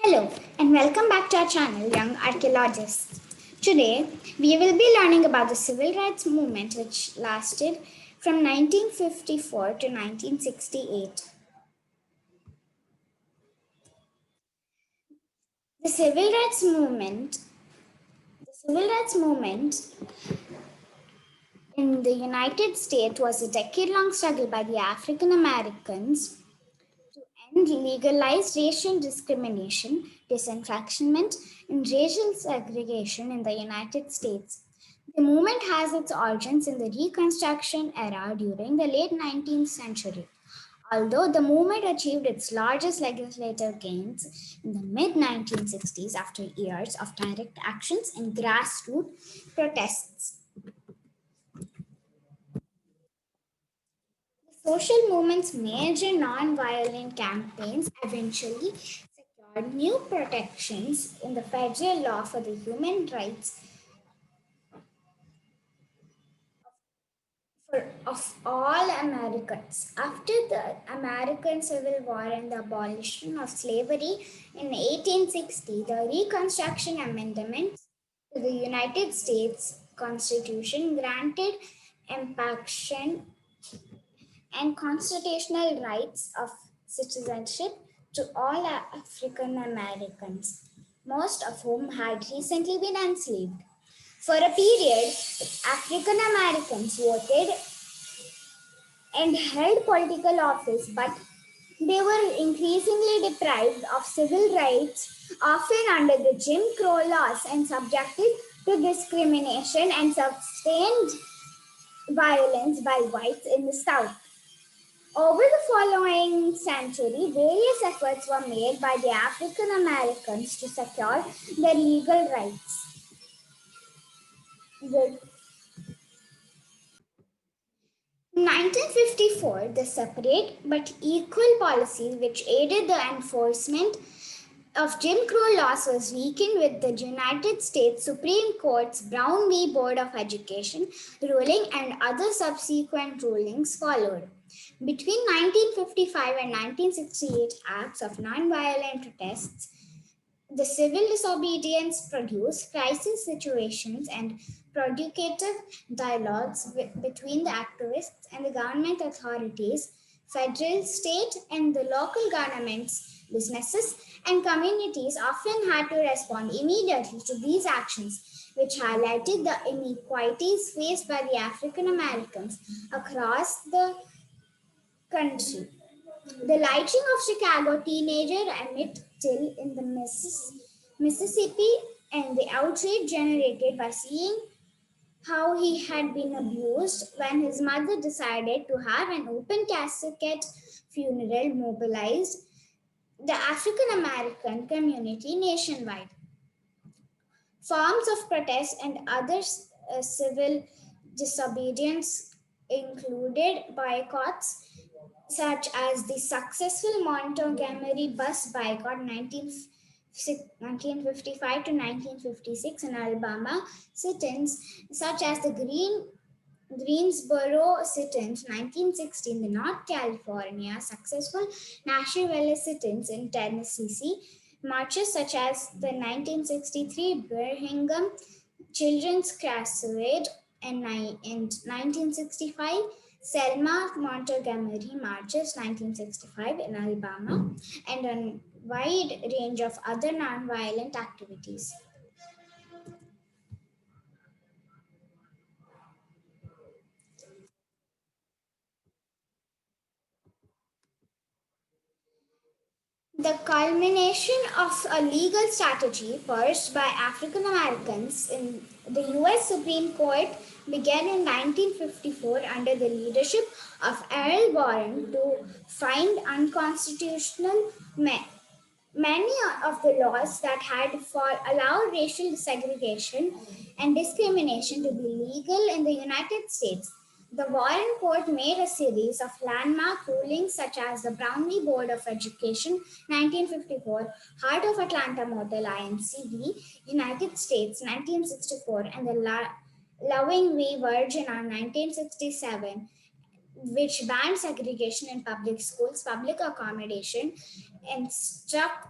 Hello and welcome back to our channel, Young Archaeologists. Today, we will be learning about the civil rights movement which lasted from 1954 to 1968. The civil rights movement in the United States was a decade-long struggle by the African Americans and legalized racial discrimination, disenfranchisement, and racial segregation in the United States. The movement has its origins in the Reconstruction era during the late 19th century. Although the movement achieved its largest legislative gains in the mid 1960s after years of direct actions and grassroots protests. The social movement's major non-violent campaigns eventually secured new protections in the federal law for the human rights of all Americans. After the American Civil War and the abolition of slavery in 1860, the Reconstruction Amendments to the United States Constitution granted empanelment and constitutional rights of citizenship to all African Americans, most of whom had recently been enslaved. For a period, African Americans voted and held political office, but they were increasingly deprived of civil rights, often under the Jim Crow laws, and subjected to discrimination and sustained violence by whites in the South. Over the following century, various efforts were made by the African Americans to secure their legal rights. In 1954, the separate but equal policy which aided the enforcement of Jim Crow laws was weakened with the United States Supreme Court's Brown v. Board of Education ruling and other subsequent rulings followed. Between 1955 and 1968 acts of nonviolent protests, the civil disobedience produced crisis situations and provocative dialogues between the activists and the government authorities, federal, state, and the local governments, businesses, and communities often had to respond immediately to these actions, which highlighted the inequalities faced by the African Americans across the country. The lighting of Chicago teenager Emmett Till in the Mississippi and the outrage generated by seeing how he had been abused when his mother decided to have an open casket funeral mobilized the African American community nationwide. Forms of protest and other civil disobedience included boycotts such as the successful Montgomery bus boycott 1955 to 1956 in Alabama, sit-ins such as the Greensboro sit-ins 1960 in the North Carolina, successful Nashville sit-ins in Tennessee, marches such as the 1963 Birmingham Children's Crusade in 1965, Selma Montgomery marches 1965 in Alabama, and a wide range of other nonviolent activities. The culmination of a legal strategy pursued by African Americans in the US Supreme Court began in 1954 under the leadership of Earl Warren to find unconstitutional many of the laws that had allowed racial segregation and discrimination to be legal in the United States. The Warren Court made a series of landmark rulings such as the Brownlee Board of Education 1954, Heart of Atlanta Motel IMCD, United States 1964, and the Loving v. Virginia 1967, which banned segregation in public schools, public accommodation, and struck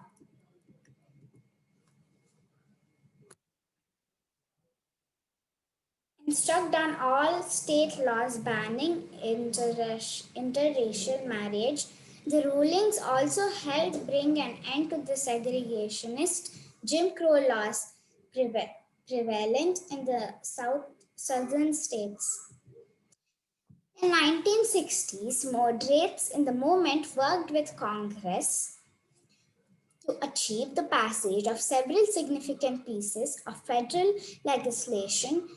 struck down all state laws banning interracial marriage. The rulings also helped bring an end to the segregationist Jim Crow laws prevalent in the southern states. In 1960s, moderates in the movement worked with Congress to achieve the passage of several significant pieces of federal legislation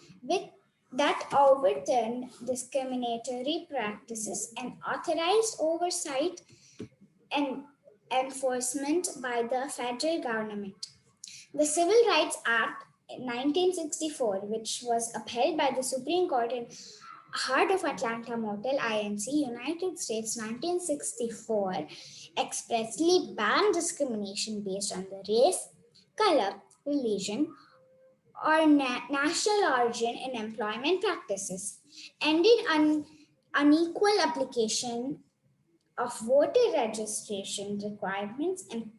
that overturned discriminatory practices and authorized oversight and enforcement by the federal government. The Civil Rights Act in 1964, which was upheld by the Supreme Court in Heart of Atlanta Motel INC, United States 1964, expressly banned discrimination based on the race, color, religion, or national origin in employment practices, ended unequal application of voter registration requirements, and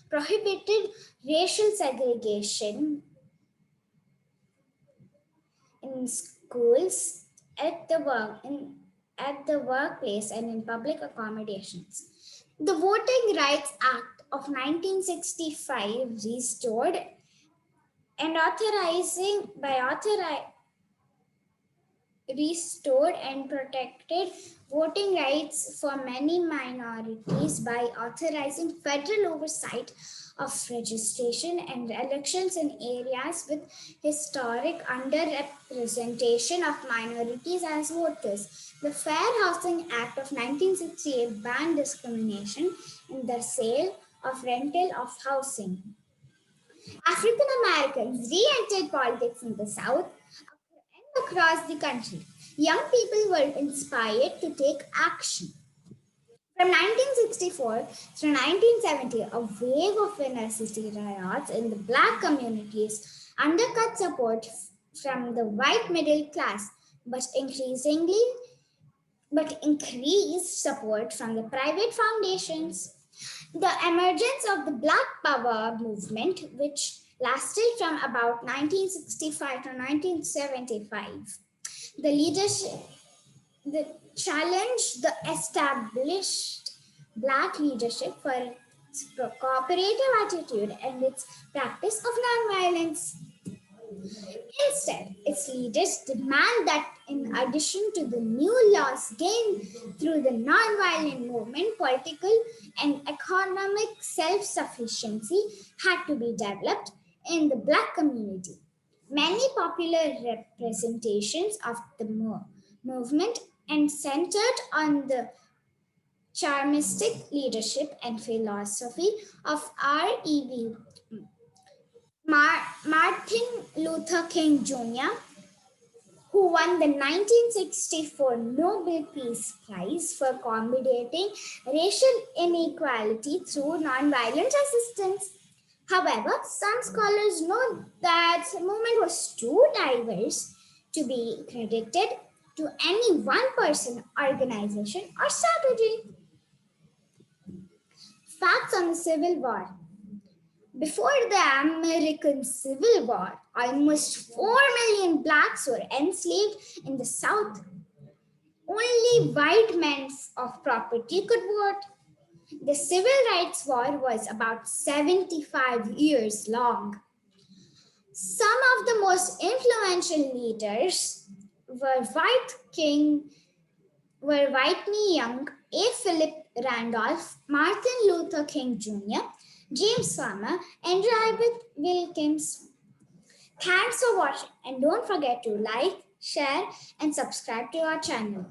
prohibited racial segregation in schools, at the workplace, and in public accommodations. The Voting Rights Act of 1965 restored and restored and protected voting rights for many minorities by authorizing federal oversight of registration and elections in areas with historic underrepresentation of minorities as voters. The Fair Housing Act of 1968 banned discrimination in the sale of rental of housing. African Americans re-entered politics in the South and across the country. Young people were inspired to take action. From 1964 through 1970, a wave of inner city riots in the Black communities undercut support from the white middle class, but increased support from the private foundations. The emergence of the Black Power movement, which lasted from about 1965 to 1975, the challenged the established Black leadership for its cooperative attitude and its practice of nonviolence. Instead, its leaders demand that in addition to the new laws gained through the nonviolent movement, political and economic self-sufficiency had to be developed in the Black community. Many popular representations of the movement and centered on the charmistic leadership and philosophy of R.E.V. Martin Luther King Jr., who won the 1964 Nobel Peace Prize for combating racial inequality through nonviolent resistance. However, some scholars note that the movement was too diverse to be credited to any one person, organization, or strategy. Facts on the Civil War. Before the American Civil War, almost 4 million blacks were enslaved in the South. Only white men of property could vote. The Civil Rights War was about 75 years long. Some of the most influential leaders were Whitney Young, A. Philip Randolph, Martin Luther King Jr., James Farmer, and Robert Wilkins. Thanks for watching, and don't forget to like, share, and subscribe to our channel.